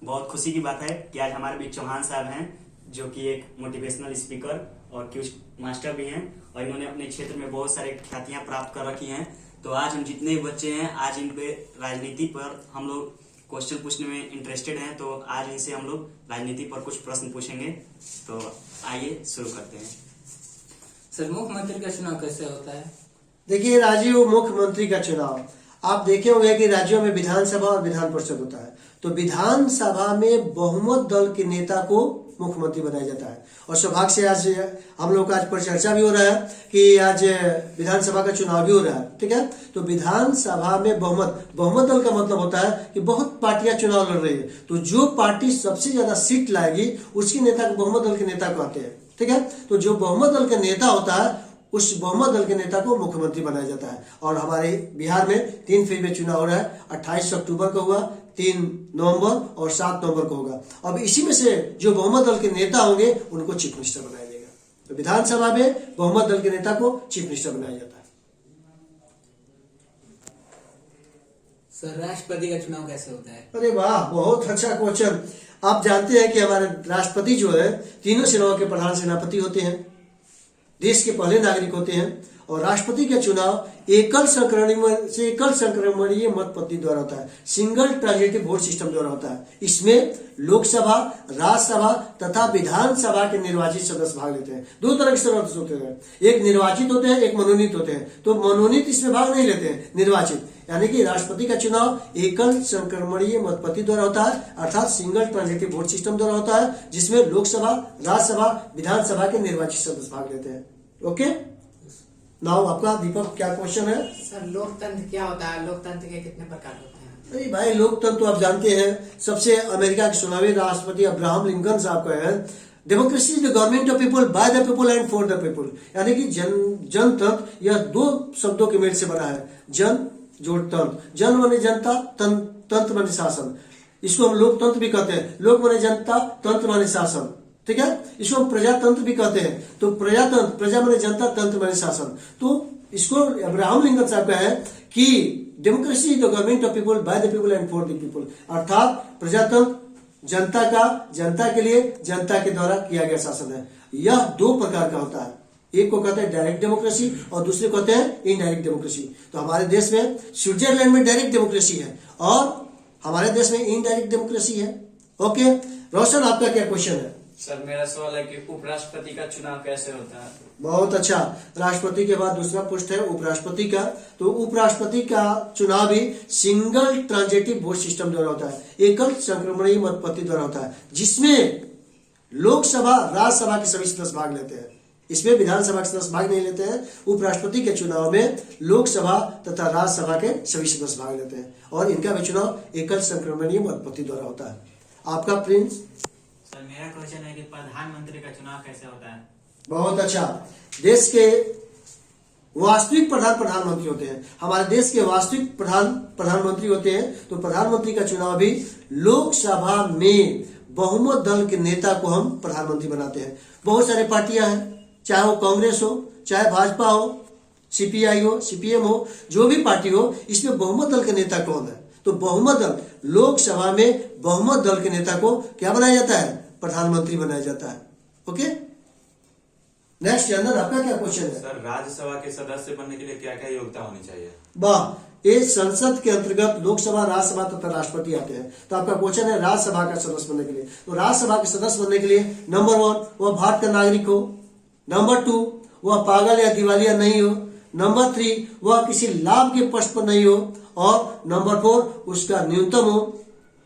बहुत खुशी की बात है कि आज हमारे बीच चौहान साहब हैं, जो कि एक मोटिवेशनल स्पीकर और क्यूज मास्टर भी हैं और इन्होंने अपने क्षेत्र में बहुत सारे ख्यातियां प्राप्त कर रखी हैं। तो आज हम जितने भी बच्चे हैं, आज इन पे राजनीति पर हम लोग क्वेश्चन पूछने में इंटरेस्टेड हैं। तो आज इनसे हम लोग राजनीति पर कुछ प्रश्न पूछेंगे। तो आइए शुरू करते हैं। सर, मुख्यमंत्री का चुनाव कैसे होता है? देखिए राजीव, मुख्यमंत्री का चुनाव आप देखे होंगे कि राज्यों में विधानसभा और विधान परिषद होता है। तो विधानसभा में बहुमत दल के नेता को मुख्यमंत्री बनाया जाता है। और सौभाग्य से आज हम लोग का आज पर चर्चा भी हो रहा है कि आज विधानसभा का चुनाव भी हो रहा है। ठीक है, तो विधानसभा में बहुमत दल का मतलब होता है कि बहुत पार्टियां चुनाव लड़ रही है, तो जो पार्टी सबसे ज्यादा सीट लाएगी उसकी नेता को बहुमत दल के नेता कहते हैं। ठीक है, तो जो बहुमत दल का नेता होता है उस बहुमत दल के नेता को मुख्यमंत्री बनाया जाता है। और हमारे बिहार में 3 फेज में चुनाव हो रहा है। 28 अक्टूबर को हुआ, 3 नवंबर और 7 नवंबर को होगा। अब इसी में से जो बहुमत दल के नेता होंगे उनको चीफ मिनिस्टर बनाया जाएगा। तो विधानसभा में बहुमत दल के नेता को चीफ मिनिस्टर बनाया जाता है। सर, राष्ट्रपति का चुनाव कैसे होता है? अरे वाह, बहुत अच्छा क्वेश्चन। आप जानते हैं कि हमारे राष्ट्रपति जो है तीनों सेनाओं के प्रधान सेनापति होते हैं, देश के पहले नागरिक होते हैं। और राष्ट्रपति का चुनाव एकल संक्रमणीय मत पद्धति द्वारा होता है, सिंगल ट्रांजिटिव वोट सिस्टम द्वारा होता है। इसमें लोकसभा, राज्यसभा तथा विधानसभा के निर्वाचित सदस्य भाग लेते हैं। 2 तरह के सदस्य होते हैं, एक निर्वाचित होते हैं, एक मनोनीत होते हैं। तो मनोनीत इसमें भाग नहीं लेते हैं, निर्वाचित। यानी कि राष्ट्रपति का चुनाव एकल संक्रमणीय मत पद्धति द्वारा होता है, अर्थात सिंगल ट्रांजिटिव वोट सिस्टम द्वारा होता है, जिसमें लोकसभा, राज्यसभा, विधानसभा के निर्वाचित सदस्य भाग लेते हैं। ओके, नाउ आपका दीपक क्या क्वेश्चन है? सर, लोकतंत्र क्या होता है? लोकतंत्र के कितने प्रकार होते हैं? अरे भाई, लोकतंत्र तो आप जानते हैं, सबसे अमेरिका के चुनावी राष्ट्रपति अब्राहम लिंकन साहब का है, democracy is the government of people, by the people and for the people. यानी कि जनतंत्र यह 2 शब्दों के मेल से बना है। जन जोड़ तंत्र, जन माने जनता, तंत्र माने शासन। इसको हम लोकतंत्र भी कहते हैं। लोक माने जनता, तंत्र माने शासन। ठीक है, इसको हम प्रजातंत्र भी कहते हैं। तो प्रजातंत्र, प्रजा माने जनता, तंत्र माने शासन। तो इसको अब्राहम लिंकन साहब का है कि democracy is the government of people, by the people and for the people. अर्थात प्रजातंत्र जनता का, जनता के लिए, जनता के द्वारा किया गया शासन है। यह 2 प्रकार का होता है, एक को कहते हैं डायरेक्ट डेमोक्रेसी और दूसरे को कहते हैं इनडायरेक्ट डेमोक्रेसी। तो हमारे देश में स्विट्जरलैंड में डायरेक्ट डेमोक्रेसी है और हमारे देश में इनडायरेक्ट डेमोक्रेसी है। ओके रोशन, आपका क्या क्वेश्चन है? सर, मेरा सवाल है कि उपराष्ट्रपति का चुनाव कैसे होता है? बहुत अच्छा, राष्ट्रपति के बाद दूसरा पोस्ट है उपराष्ट्रपति का। तो उपराष्ट्रपति का चुनाव भी सिंगल ट्रांजिटिव वोट सिस्टम द्वारा होता है, एकल संक्रमणीय मत पद्धति द्वारा होता है, जिसमें लोकसभा, राज्यसभा के सभी सदस्य भाग लेते हैं। इसमें विधानसभा के सदस्य भाग नहीं लेते हैं। उपराष्ट्रपति के चुनाव में लोकसभा तथा राज्यसभा के सभी सदस्य भाग लेते हैं और इनका भी चुनाव एकल संक्रमणीय मत पद्धति द्वारा होता है। आपका प्रिंस? सर, मेरा क्वेश्चन है कि प्रधानमंत्री का चुनाव कैसे होता है? बहुत अच्छा, देश के वास्तविक प्रधानमंत्री होते हैं। हमारे देश के वास्तविक प्रधानमंत्री होते हैं। तो प्रधानमंत्री का चुनाव भी लोकसभा में बहुमत दल के नेता को हम प्रधानमंत्री बनाते हैं। बहुत सारे पार्टियां हैं, चाहे वो कांग्रेस हो, चाहे भाजपा हो, सीपीआई हो, सीपीएम हो, जो भी पार्टी हो, इसमें बहुमत दल के नेता कौन है? तो बहुमत दल, लोकसभा में बहुमत दल के नेता को क्या बनाया जाता है? प्रधानमंत्री बनाया जाता है। ओके, नेक्स्ट जनरल, आपका क्या क्वेश्चन है? सर, राज्यसभा के सदस्य बनने के लिए क्या क्या योग्यता होनी चाहिए? वाह, ये संसद के अंतर्गत लोकसभा, राज्यसभा तथा राष्ट्रपति आते हैं। तो आपका क्वेश्चन है राज्यसभा का सदस्य बनने के लिए। तो राज्यसभा के सदस्य बनने के लिए नंबर 1 वह भारत का नागरिक हो, नंबर 2 वह पागल या दिवालिया नहीं हो, नंबर 3 वह किसी लाभ के पक्ष पर नहीं हो और नंबर 4 उसका न्यूनतम हो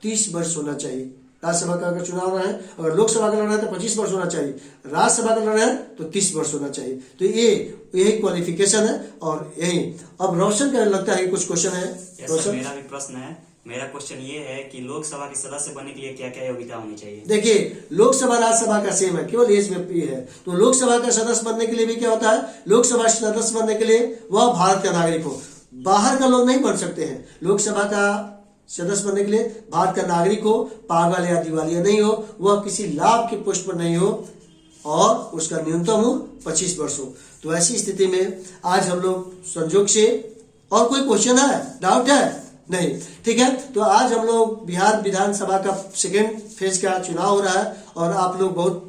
30 वर्ष होना चाहिए। राज्यसभा का अगर चुनाव है, अगर लोकसभा का लड़ना है तो 25 वर्ष होना चाहिए, राज्यसभा का लड़ना है तो 30 वर्ष होना चाहिए। तो यही क्वालिफिकेशन है और यही। अब रोशन का लगता है कुछ क्वेश्चन है? रोशन, मेरा भी प्रश्न है। मेरा क्वेश्चन ये है कि लोकसभा के सदस्य बनने के लिए क्या क्या योग्यता होनी चाहिए? देखिए, लोकसभा राज्यसभा का सेम है, केवल एज में ये है। तो लोकसभा का सदस्य बनने के लिए भी क्या होता है? लोकसभा सदस्य बनने के लिए वह भारत का नागरिक हो, बाहर का लोग नहीं बन सकते हैं। लोकसभा का सदस्य बनने के लिए भारत का नागरिक हो, पागल या दिवालिया नहीं हो, वह किसी लाभ के पोस्ट पर नहीं हो और उसका न्यूनतम हो 25 वर्ष हो। तो ऐसी स्थिति में आज हम लोग संजोग से, और कोई क्वेश्चन है, डाउट है? नहीं। ठीक है, तो आज हम लोग बिहार विधानसभा का सेकेंड फेज का चुनाव हो रहा है और आप लोग बहुत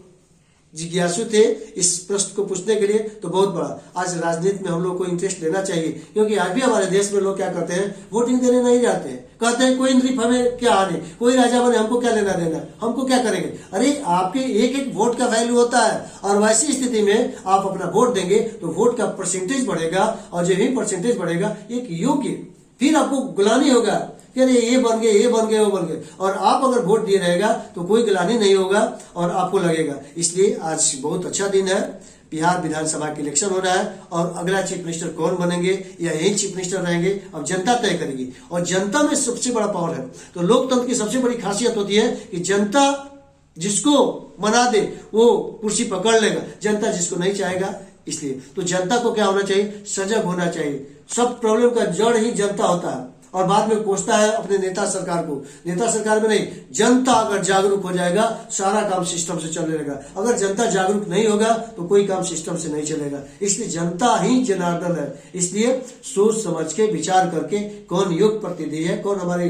जिज्ञासु थे इस प्रश्न को पूछने के लिए, तो बहुत बड़ा आज राजनीति में हम लोग को इंटरेस्ट लेना चाहिए, क्योंकि आज भी हमारे देश में लोग क्या करते हैं, वोटिंग देने नहीं जाते हैं, कहते हैं कोई नरीफ हमें क्या आने, कोई राजा बने हमको क्या लेना देना, हमको क्या करेंगे। अरे आपके एक एक वोट का वैल्यू होता है, और वैसी स्थिति में आप अपना वोट देंगे तो वोट का परसेंटेज बढ़ेगा, और जब ही परसेंटेज बढ़ेगा एक योग्य, फिर आपको गुलानी होगा कि अरे ये बन गए, ये बन गए, वो बन गए, और आप अगर वोट दिए रहेगा तो कोई गिलानी नहीं होगा और आपको लगेगा। इसलिए आज बहुत अच्छा दिन है, बिहार विधानसभा के इलेक्शन हो रहा है, और अगला चीफ मिनिस्टर कौन बनेंगे या यही चीफ मिनिस्टर रहेंगे अब जनता तय करेगी, और जनता में सबसे बड़ा पावर है। तो लोकतंत्र की सबसे बड़ी खासियत होती है कि जनता जिसको मना दे वो कुर्सी पकड़ लेगा, जनता जिसको नहीं चाहेगा। इसलिए तो जनता को क्या होना चाहिए, सजग होना चाहिए। सब प्रॉब्लम का जड़ ही जनता होता है, और बाद में कोसता है अपने नेता सरकार को। नेता सरकार में नहीं, जनता अगर जागरूक हो जाएगा सारा काम सिस्टम से चलने लगेगा। अगर जनता जागरूक नहीं होगा तो कोई काम सिस्टम से नहीं चलेगा। इसलिए जनता ही जनार्दन है। इसलिए सोच समझ के विचार करके कौन योग्य प्रतिनिधि है, कौन हमारे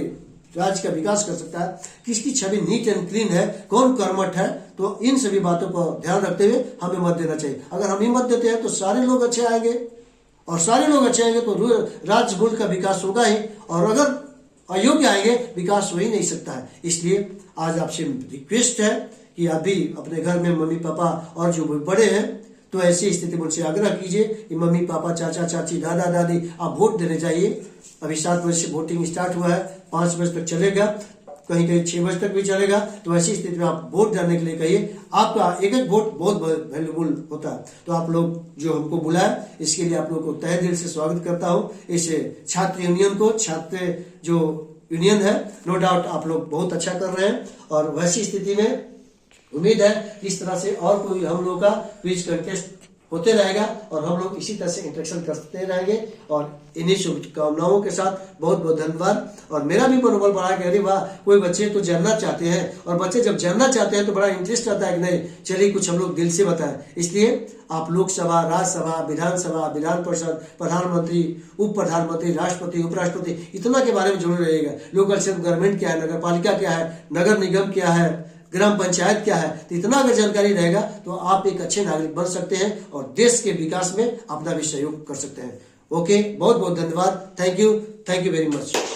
राज्य का विकास कर सकता है, किसकी छवि नीट एंड क्लीन है, कौन कर्मठ है, तो इन सभी बातों पर ध्यान रखते हुए हमें मत देना चाहिए। अगर हम ही मत देते हैं तो सारे लोग अच्छे आएंगे, और सारे लोग अच्छे आएंगे तो राज्य मुल्क का विकास होगा ही, और अगर अयोग्य आएंगे विकास हो ही नहीं सकता है। इसलिए आज आपसे रिक्वेस्ट है कि आप भी अपने घर में मम्मी पापा और जो बड़े हैं तो ऐसी स्थिति में उनसे आग्रह कीजिए कि मम्मी पापा, चाचा चाची, दादा दादी आप वोट देने जाइए। अभी 7 बजे से वोटिंग स्टार्ट हुआ है, 5 बजे तक चलेगा, कहीं कहीं 6 बजे तक भी चलेगा। तो ऐसी स्थिति में आप वोट डालने के लिए कहिए। आपका एक एक वोट बहुत वैल्यूबल होता है। तो आप लोग जो हमको बुलाए इसके लिए आप लोग को तहे दिल से स्वागत करता हूँ। इस छात्र यूनियन को, छात्र जो यूनियन है, नो डाउट आप लोग बहुत अच्छा कर रहे हैं, और वैसी स्थिति में उम्मीद है इस तरह से और कोई हम लोग का क्विज कंटेस्ट होते रहेगा, और हम लोग इसी तरह से इंटरेक्शन करते रहेंगे। और इन्हीं शुभकामनाओं के साथ बहुत बहुत धन्यवाद। और मेरा भी मनोबल बढ़ा कि अरे वाह, कोई बच्चे तो जानना चाहते हैं, और बच्चे जब जानना चाहते हैं तो बड़ा इंटरेस्ट आता है कि नहीं चलिए कुछ हम लोग दिल से बताएं। इसलिए आप लोकसभा, राज्यसभा, विधानसभा, विधान परिषद, प्रधानमंत्री, उप प्रधानमंत्री, राष्ट्रपति, उपराष्ट्रपति, इतना के बारे में जुड़े रहिएगा। लोकल सेल्फ गवर्नमेंट क्या है, नगर पालिका क्या है, नगर निगम क्या है, ग्राम पंचायत क्या है, तो इतना अगर जानकारी रहेगा तो आप एक अच्छे नागरिक बन सकते हैं और देश के विकास में अपना भी सहयोग कर सकते हैं। ओके, बहुत बहुत धन्यवाद। Thank you very much.